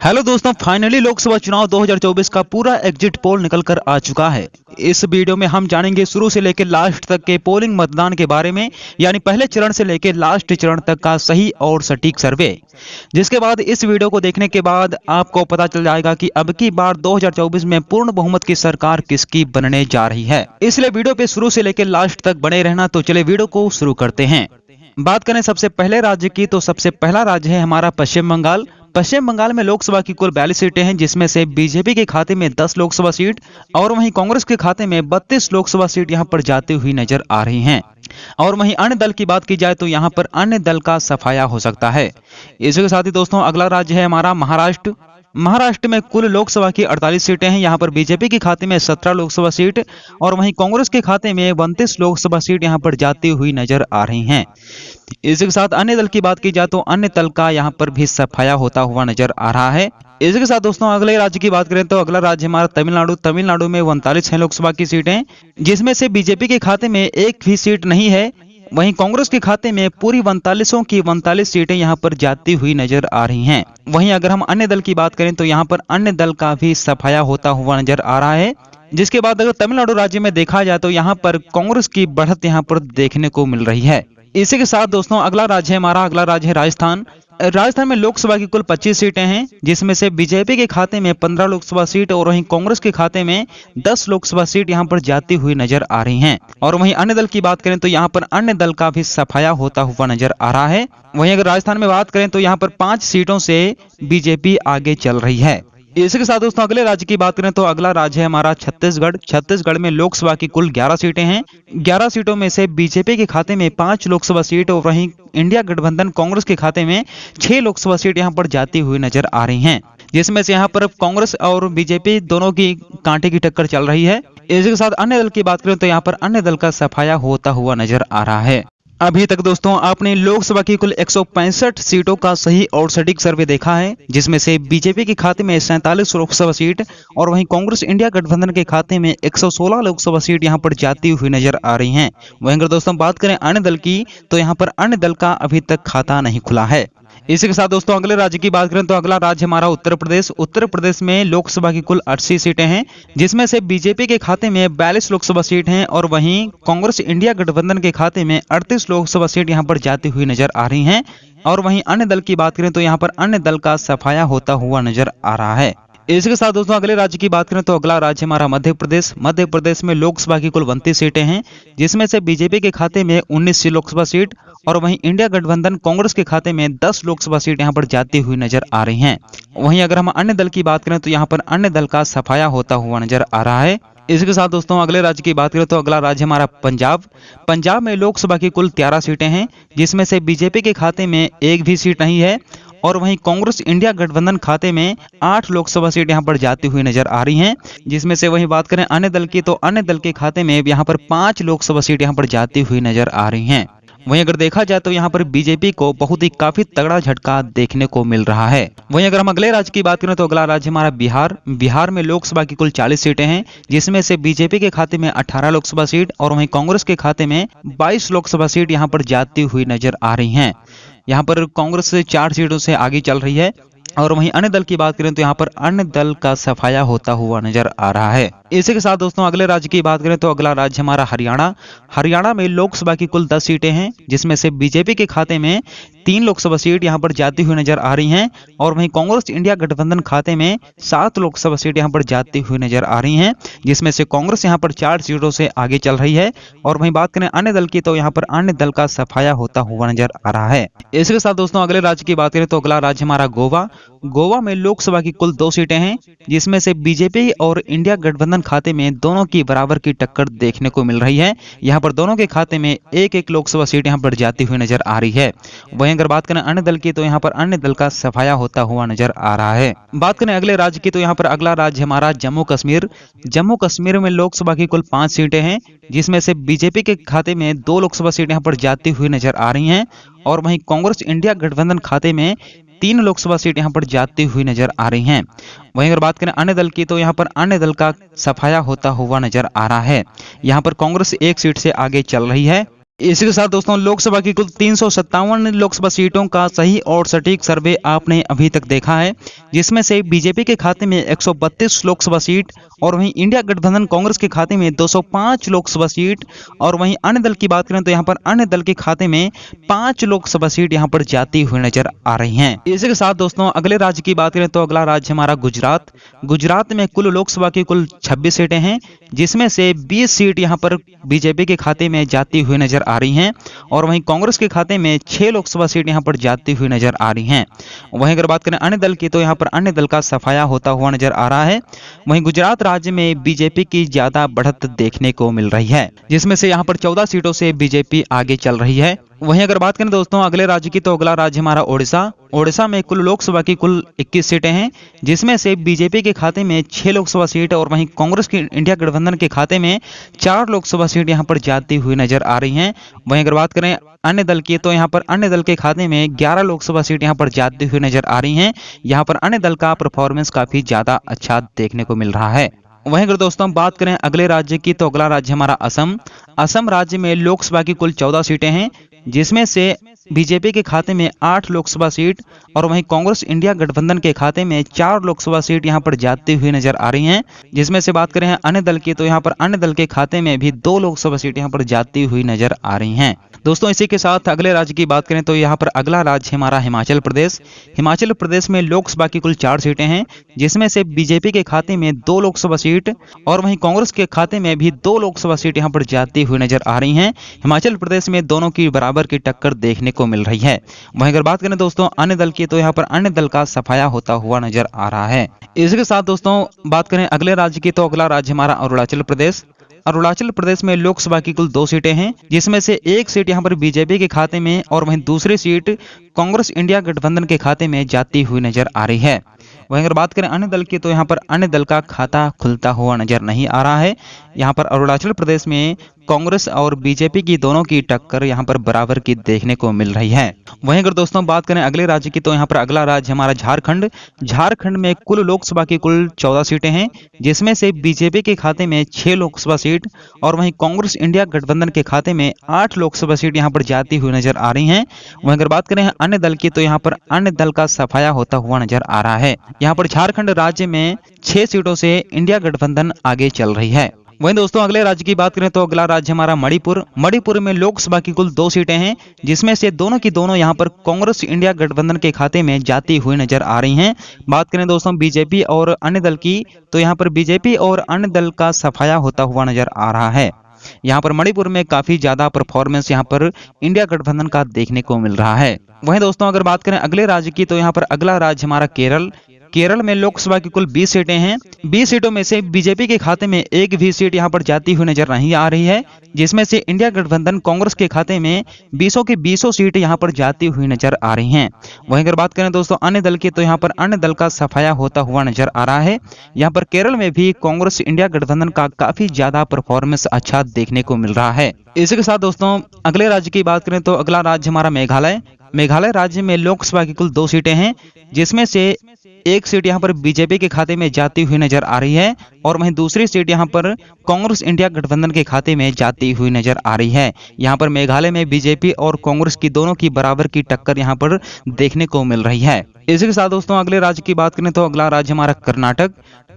Hello दोस्तों, finally Lok Sabha चुनाव 2024 का पूरा एग्जिट पोल निकल कर आ चुका है। इस वीडियो में हम जानेंगे शुरू से लेकर लास्ट तक के पोलिंग मतदान के बारे में, यानी पहले चरण से लेकर लास्ट चरण तक का सही और सटीक सर्वे। जिसके बाद इस वीडियो को देखने के बाद आपको पता चल जाएगा कि अब की बार 2024 में पूर्ण बहुमत की सरकार किसकी बनने जा रही है। इसलिए वीडियो पे शुरू से लेकर लास्ट तक बने रहना। तो चले वीडियो को शुरू करते हैं। बात करें सबसे पहले राज्य की, तो सबसे पहला राज्य है हमारा पश्चिम बंगाल। पश्चिम बंगाल में लोकसभा की कुल 42 सीटें हैं, जिसमें से बीजेपी के खाते में 10 लोकसभा सीट और वहीं कांग्रेस के खाते में 32 लोकसभा सीट यहां पर जाती हुई नजर आ रही हैं। और वहीं अन्य दल की बात की जाए तो यहां पर अन्य दल का सफाया हो सकता है। इसी के साथ ही दोस्तों अगला राज्य है हमारा महाराष्ट्र। महाराष्ट्र में कुल लोकसभा की 48 सीटें हैं। यहां पर बीजेपी के खाते में 17 लोकसभा सीट और वहीं कांग्रेस के खाते में 32 लोकसभा सीट यहां पर जाती हुई नजर आ रही हैं। इसी के साथ अन्य दल की बात की जाए तो अन्य दल का यहां पर भी सफाया होता हुआ नजर आ रहा है। इसी के साथ दोस्तों अगले राज्य की बात करें तो अगला राज्य हमारा तमिलनाडु। तमिलनाडु में 39 है लोकसभा की सीटें, जिसमें से बीजेपी के खाते में एक भी सीट नहीं है। वहीं कांग्रेस के खाते में पूरी 39 की 39 सीटें यहां पर जाती हुई नजर आ रही हैं। वहीं अगर हम अन्य दल की बात करें तो यहां पर अन्य दल का भी सफाया होता हुआ नजर आ रहा है। जिसके बाद अगर तमिलनाडु राज्य में देखा जाए तो यहां पर कांग्रेस की बढ़त यहां पर देखने को मिल रही है। इसी के साथ दोस्तों अगला राज्य है हमारा, अगला राज्य है राजस्थान। राजस्थान में लोकसभा की कुल 25 सीटें हैं, जिसमें से बीजेपी के खाते में 15 लोकसभा सीट और वहीं कांग्रेस के खाते में 10 लोकसभा सीट यहां पर जाती हुई नजर आ रही हैं। और वहीं अन्य दल की बात करें तो यहां पर अन्य दल का भी सफाया होता हुआ नजर आ रहा है। वहीं अगर राजस्थान में बात करें तो यहां पर 5 सीटों से बीजेपी आगे चल रही है। इसी के साथ दोस्तों अगले राज्य की बात करें तो अगला राज्य है हमारा छत्तीसगढ़। छत्तीसगढ़ में लोकसभा की कुल 11 सीटें हैं। 11 सीटों में से बीजेपी के खाते में 5 लोकसभा सीट और वहीं इंडिया गठबंधन कांग्रेस के खाते में 6 लोकसभा सीट यहां पर जाती हुई नजर आ रही हैं, जिसमें से यहां पर कांग्रेस और बीजेपी दोनों की कांटे की टक्कर चल रही है। इसी के साथ अन्य दल की बात करें तो यहाँ पर अन्य दल का सफाया होता हुआ नजर आ रहा है। अभी तक दोस्तों आपने लोकसभा की कुल 165 सीटों का सही और सटीक सर्वे देखा है, जिसमें से बीजेपी के खाते में 47 लोकसभा सीट और वहीं कांग्रेस इंडिया गठबंधन के खाते में 116 लोकसभा सीट यहां पर जाती हुई नजर आ रही हैं। वहीं अगर दोस्तों बात करें अन्य दल की तो यहां पर अन्य दल का अभी तक खाता नहीं खुला है। इसी के साथ दोस्तों अगले राज्य की बात करें तो अगला राज्य हमारा उत्तर प्रदेश। उत्तर प्रदेश में लोकसभा की कुल 80 सीटें हैं, जिसमें से बीजेपी के खाते में 42 लोकसभा सीट हैं और वहीं कांग्रेस इंडिया गठबंधन के खाते में 38 लोकसभा सीट यहां पर जाती हुई नजर आ रही हैं। और वहीं अन्य दल की बात करें तो यहां पर अन्य दल का सफाया होता हुआ नजर आ रहा है। इसके साथ दोस्तों अगले राज्य की बात करें तो अगला राज्य हमारा मध्य प्रदेश। मध्य प्रदेश में लोकसभा की कुल 32 सीटें हैं, जिसमें से बीजेपी के खाते में 19 लोकसभा सीट और वहीं इंडिया गठबंधन कांग्रेस के खाते में 10 लोकसभा सीट यहां पर जाती हुई नजर आ रही हैं। वहीं अगर हम अन्य दल की बात करें तो यहां पर अन्य दल का सफाया होता हुआ नजर आ रहा है। इसके साथ दोस्तों अगले राज्य की बात करें तो अगला राज्य हमारा पंजाब। पंजाब में लोकसभा की कुल 13 सीटें हैं, जिसमें से बीजेपी के खाते में एक भी सीट नहीं है और वहीं कांग्रेस इंडिया गठबंधन खाते में 8 लोकसभा सीट यहां पर जाती हुई नजर आ रही हैं, जिसमें से वहीं बात करें अन्य दल की तो अन्य दल के खाते में यहां पर 5 लोकसभा सीट यहां पर जाती हुई नजर आ रही हैं। वहीं अगर देखा जाए तो यहाँ पर बीजेपी को बहुत ही काफी तगड़ा झटका देखने को मिल रहा है। वहीं अगर हम अगले राज्य की बात करें तो अगला राज्य हमारा बिहार। बिहार में लोकसभा की कुल 40 सीटें हैं, जिसमें से बीजेपी के खाते में 18 लोकसभा सीट और वहीं कांग्रेस के खाते में 22 लोकसभा सीट यहाँ पर जाती हुई नजर आ रही हैं। यहाँ पर कांग्रेस से 4 सीटों से आगे चल रही है और वहीं अन्य दल की बात करें तो यहाँ पर अन्य दल का सफाया होता हुआ नजर आ रहा है। इसी के साथ दोस्तों अगले राज्य की बात करें तो अगला राज्य हमारा हरियाणा। हरियाणा में लोकसभा की कुल 10 सीटें हैं, जिसमें से बीजेपी के खाते में 3 लोकसभा सीट यहां पर जाती हुई नजर आ रही हैं और वहीं कांग्रेस इंडिया गठबंधन खाते में 7 लोकसभा सीट यहां पर जाती हुई नजर आ रही हैं, जिसमें से कांग्रेस यहां पर 4 सीटों से आगे चल रही है। और वहीं बात करें अन्य दल की तो यहाँ पर अन्य दल का सफाया होता हुआ नजर आ रहा है। इसके साथ दोस्तों अगले राज्य की बात करें तो अगला राज्य हमारा गोवा। गोवा में लोकसभा की कुल 2 सीटें हैं, जिसमें से बीजेपी और इंडिया गठबंधन खाते में दोनों की बराबर की टक्कर देखने को मिल रही है। यहाँ पर दोनों के खाते में एक एक लोकसभा सीट यहाँ पर जाती हुई नजर आ रही है। वहीं अगर बात करें अन्य दल की तो यहाँ पर अन्य दल का सफाया होता हुआ नजर आ रहा है। बात करें अगले राज्य की तो यहाँ पर अगला राज्य हमारा जम्मू कश्मीर। जम्मू कश्मीर में लोकसभा की कुल 5 सीटें हैं, जिसमें से बीजेपी के खाते में 2 लोकसभा सीट यहाँ पर जाती हुई नजर आ रही हैं और वहीं कांग्रेस इंडिया गठबंधन खाते में 3 लोकसभा सीट यहां पर जाती हुई नजर आ रही हैं। वहीं अगर बात करें अन्य दल की तो यहां पर अन्य दल का सफाया होता हुआ नजर आ रहा है। यहां पर कांग्रेस 1 सीट से आगे चल रही है। इसी के साथ दोस्तों लोकसभा की कुल 357 लोकसभा सीटों का सही और सटीक सर्वे आपने अभी तक देखा है, जिसमें से बीजेपी के खाते में 132 लोकसभा सीट और वहीं इंडिया गठबंधन कांग्रेस के खाते में 205 लोकसभा सीट और वहीं अन्य दल की बात करें तो यहाँ पर अन्य दल के खाते में 5 लोकसभा सीट यहाँ पर जाती हुई नजर आ रही हैं। इसी के साथ दोस्तों अगले राज्य की बात करें तो अगला राज्य हमारा गुजरात। गुजरात में कुल लोकसभा की कुल 26 सीटें हैं, जिसमें से 20 सीट यहाँ पर बीजेपी के खाते में जाती हुई नजर आ रही हैं और वहीं कांग्रेस के खाते में 6 लोकसभा सीट यहाँ पर जाती हुई नजर आ रही हैं। वहीं अगर बात करें अन्य दल की तो यहाँ पर अन्य दल का सफाया होता हुआ नजर आ रहा है। वहीं गुजरात राज्य में बीजेपी की ज्यादा बढ़त देखने को मिल रही है, जिसमें से यहाँ पर 14 सीटों से बीजेपी आगे चल रही है। वहीं अगर बात करें दोस्तों अगले राज्य की तो अगला राज्य हमारा ओडिशा। ओडिशा में कुल लोकसभा की कुल 21 सीटें हैं, जिसमें से बीजेपी के खाते में 6 लोकसभा सीट और वहीं कांग्रेस की इंडिया गठबंधन के खाते में 4 लोकसभा सीट यहां पर जाती हुई नजर आ रही हैं। वहीं अगर बात करें अन्य दल की तो यहां पर अन्य दल के खाते में 11 लोकसभा सीट यहां पर जाती हुई नजर आ रही हैं। यहां पर अन्य दल का परफॉर्मेंस काफी ज्यादा अच्छा देखने को मिल रहा है। वहीं अगर दोस्तों हम बात करें अगले राज्य की तो अगला राज्य हमारा असम। असम राज्य में लोकसभा की कुल 14 सीटें हैं, जिसमें से बीजेपी के खाते में 8 लोकसभा सीट और वहीं कांग्रेस इंडिया गठबंधन के खाते में 4 लोकसभा सीट यहां पर जाती हुई नजर आ रही हैं। जिसमें से बात करें अन्य दल की तो यहां पर अन्य दल के खाते में भी 2 लोकसभा सीट यहां पर जाती हुई नजर आ रही हैं। दोस्तों इसी के साथ अगले राज्य की बात करें तो यहाँ पर अगला राज्य हमारा हिमाचल प्रदेश। हिमाचल प्रदेश में लोकसभा की कुल 4 सीटें हैं, जिसमें से बीजेपी के खाते में 2 लोकसभा सीट और वहीं कांग्रेस के खाते में भी 2 लोकसभा सीट यहाँ पर जाती हुई नजर आ रही हैं। हिमाचल प्रदेश में दोनों की बराबर की टक्कर देखने को मिल रही है। वहीं अगर बात करें दोस्तों अन्य दल की तो यहाँ पर अन्य दल का सफाया होता हुआ नजर आ रहा है। इसके साथ दोस्तों बात करें अगले राज्य की तो अगला राज्य हमारा अरुणाचल प्रदेश। अरुणाचल प्रदेश में लोकसभा की कुल 2 सीटें हैं, जिसमें से 1 सीट यहां पर बीजेपी के खाते में और वहीं दूसरी सीट कांग्रेस इंडिया गठबंधन के खाते में जाती हुई नजर आ रही है। वहीं अगर बात करें अन्य दल की तो यहाँ पर अन्य दल का खाता खुलता हुआ नजर नहीं आ रहा है। यहाँ पर अरुणाचल प्रदेश में कांग्रेस और बीजेपी की दोनों की टक्कर यहाँ पर बराबर की देखने को मिल रही है। वहीं अगर दोस्तों बात करें अगले राज्य की तो यहाँ पर अगला राज्य हमारा झारखंड। झारखंड में कुल लोकसभा की कुल 14 सीटें हैं, जिसमें से बीजेपी के खाते में 6 लोकसभा सीट और वहीं कांग्रेस इंडिया गठबंधन के खाते में 8 लोकसभा सीट यहाँ पर जाती हुई नजर आ रही हैं। वहीं अगर बात करें अन्य दल की तो यहाँ पर अन्य दल का सफाया होता हुआ नजर आ रहा है। यहाँ पर झारखंड राज्य में 6 सीटों से इंडिया गठबंधन आगे चल रही है। वहीं दोस्तों अगले राज्य की बात करें तो अगला राज्य हमारा मणिपुर। मणिपुर में लोकसभा की कुल 2 सीटें हैं, जिसमें से दोनों की दोनों यहां पर कांग्रेस इंडिया गठबंधन के खाते में जाती हुई नजर आ रही हैं। बात करें दोस्तों बीजेपी और अन्य दल की तो यहां पर बीजेपी और अन्य दल का सफाया होता हुआ नजर आ रहा है। यहाँ पर मणिपुर में काफी ज्यादा परफॉर्मेंस यहाँ पर इंडिया गठबंधन का देखने को मिल रहा है। वहीं दोस्तों अगर बात करें अगले राज्य की तो यहाँ पर अगला राज्य हमारा केरल। केरल में लोकसभा की कुल 20 सीटें हैं। 20 सीटों में से बीजेपी के खाते में एक भी सीट यहां पर जाती हुई नजर नहीं आ रही है, जिसमें से इंडिया गठबंधन कांग्रेस के खाते में 20 की 20 सीट यहां पर जाती हुई नजर आ रही हैं। वहीं अगर बात करें दोस्तों अन्य दल की तो यहां पर अन्य दल का सफाया होता हुआ नजर आ रहा है। यहां पर केरल में भी कांग्रेस इंडिया गठबंधन का काफी ज्यादा परफॉर्मेंस अच्छा देखने को मिल रहा है। इसी के साथ दोस्तों अगले राज्य की बात करें तो अगला राज्य हमारा मेघालय। मेघालय राज्य में लोकसभा की कुल 2 सीटें हैं, जिसमें से एक सीट यहां पर बीजेपी के खाते में जाती हुई नजर आ रही है और वहीं दूसरी सीट यहां पर कांग्रेस इंडिया गठबंधन के खाते में जाती हुई नजर आ रही है। यहां पर मेघालय में बीजेपी और कांग्रेस की दोनों की बराबर की टक्कर यहां पर देखने को मिल रही है। इसी के साथ दोस्तों अगले राज्य की बात करें तो अगला राज्य हमारा कर्नाटक।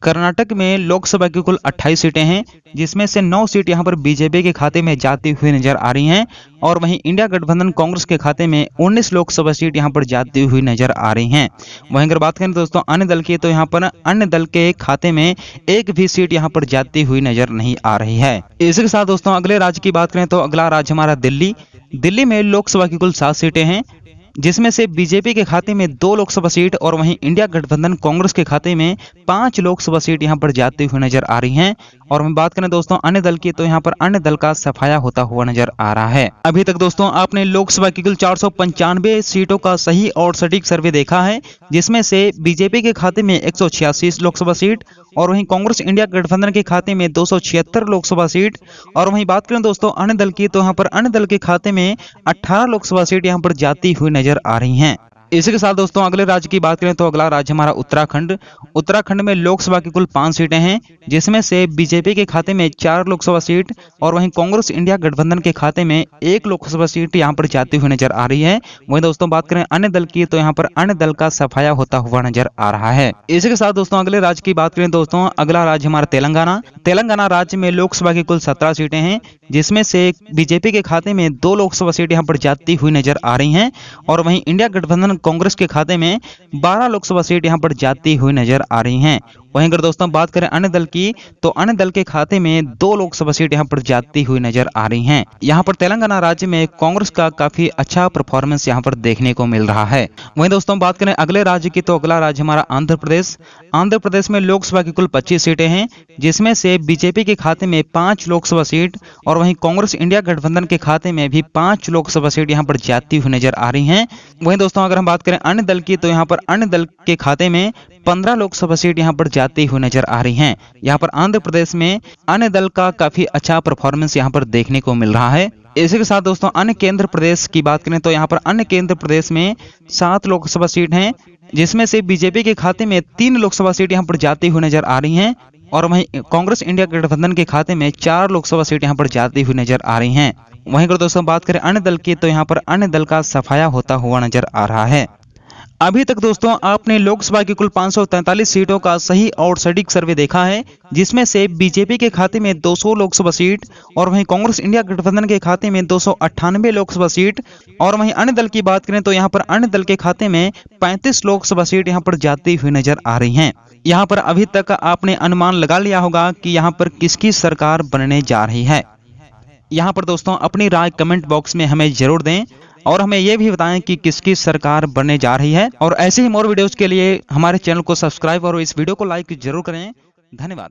कर्नाटक में लोकसभा की कुल 28 सीटें हैं, जिसमें से 9 सीट यहां पर बीजेपी के खाते में जाती हुई नजर आ रही हैं और वहीं इंडिया गठबंधन कांग्रेस के खाते में 19 लोकसभा सीट यहां पर जाती हुई नजर आ रही हैं। वहीं अगर बात करें दोस्तों अन्य दल की तो यहां पर अन्य दल के खाते में एक भी सीट यहां पर जाती हुई नजर नहीं आ रही है। इसी के साथ दोस्तों अगले राज्य की बात करें तो अगला राज्य हमारा दिल्ली। दिल्ली में लोकसभा की कुल 7 सीटें हैं, जिसमें से बीजेपी के खाते में 2 लोकसभा सीट और वहीं इंडिया गठबंधन कांग्रेस के खाते में 5 लोकसभा सीट यहां पर जाती हुई नजर आ रही हैं। और हम बात करें दोस्तों अन्य दल की तो यहां पर अन्य दल का सफाया होता हुआ नजर आ रहा है। अभी तक दोस्तों आपने लोकसभा की कुल 495 सीटों का सही और सटीक सर्वे देखा है, जिसमें से बीजेपी के खाते में 186 लोकसभा सीट और वहीं कांग्रेस इंडिया गठबंधन के खाते में 276 लोकसभा सीट और वहीं बात करें दोस्तों अन्य दल की तो यहां पर अन्य दल के खाते में 18 लोकसभा सीट यहां पर जाती हुई नजर आ रही हैं। इसी के साथ दोस्तों अगले राज्य की बात करें तो अगला राज्य हमारा उत्तराखंड। उत्तराखंड में लोकसभा की कुल 5 सीटें हैं, जिसमें से बीजेपी के खाते में 4 लोकसभा सीट और वहीं कांग्रेस इंडिया गठबंधन के खाते में 1 लोकसभा सीट यहां पर जाती हुई नजर आ रही है। वहीं दोस्तों बात करें अन्य दल की तो यहां पर अन्य दल का सफाया होता हुआ नजर आ रहा है। इसी के साथ दोस्तों अगले राज्य की बात करें दोस्तों अगला राज्य हमारा तेलंगाना। तेलंगाना राज्य में लोकसभा की कुल 17 सीटें हैं, जिसमें से बीजेपी के खाते में 2 लोकसभा सीट यहां पर जाती हुई नजर आ रही हैं और वहीं इंडिया गठबंधन कांग्रेस के खाते में 12 लोकसभा सीट यहां पर जाती हुई नजर आ रही हैं। वहीं अगर दोस्तों बात करें अन्य दल की तो अन्य दल के खाते में 2 लोकसभा सीट यहां पर जाती हुई नजर आ रही हैं। यहां पर तेलंगाना राज्य में कांग्रेस का काफी अच्छा परफॉर्मेंस यहां पर देखने को मिल रहा है। वहीं दोस्तों बात करें अगले राज्य की तो अगला राज्य हमारा आंध्र प्रदेश। आंध्र प्रदेश में लोकसभा की कुल 25 सीटें हैं, जिसमें से बीजेपी के खाते में 5 लोकसभा सीट और वहीं कांग्रेस इंडिया गठबंधन के खाते में भी 5 लोकसभा सीट यहां पर जाती हुई नजर आ रही हैं। वहीं दोस्तों अगर हम बात करें अन्य दल की तो यहां पर अन्य दल के खाते में 15 लोकसभा सीट यहां पर जाती हुई नजर आ रही हैं। यहां पर आंध्र प्रदेश में अन्य दल का काफी अच्छा परफॉर्मेंस यहां पर देखने को मिल रहा है। इसी के साथ दोस्तों अन्य केंद्र प्रदेश की बात करें तो यहां पर अन्य केंद्र प्रदेश में 7 लोकसभा सीट हैं, जिसमें से बीजेपी के खाते में 3 लोकसभा सीट यहां पर जाती हुई नजर आ रही हैं और वहीं कांग्रेस इंडिया गठबंधन के खाते में 4 लोकसभा सीट यहां पर जाती हुई नजर आ रही हैं। वहीं अगर दोस्तों बात करें अन्य दल की तो यहां पर अन्य दल का सफाया होता हुआ नजर आ रहा है। अभी तक दोस्तों आपने लोकसभा की कुल 543 सीटों का सही और सटीक सर्वे देखा है, जिसमें से बीजेपी के खाते में 200 लोकसभा सीट और वहीं कांग्रेस इंडिया गठबंधन के खाते में 298 लोकसभा सीट और वहीं अन्य दल की बात करें तो यहां पर अन्य दल के खाते में 35 लोकसभा सीट यहां पर जाती हुई नजर आ रही हैं। यहां पर अभी तक आपने अनुमान लगा लिया होगा कि यहां पर किसकी सरकार बनने जा रही है। यहां पर दोस्तों अपनी राय कमेंट बॉक्स में हमें जरूर दें और हमें यह भी बताएं कि किसकी सरकार बनने जा रही है। और ऐसे ही मोर वीडियोस के लिए हमारे चैनल को सब्सक्राइब और इस वीडियो को लाइक जरूर करें। धन्यवाद।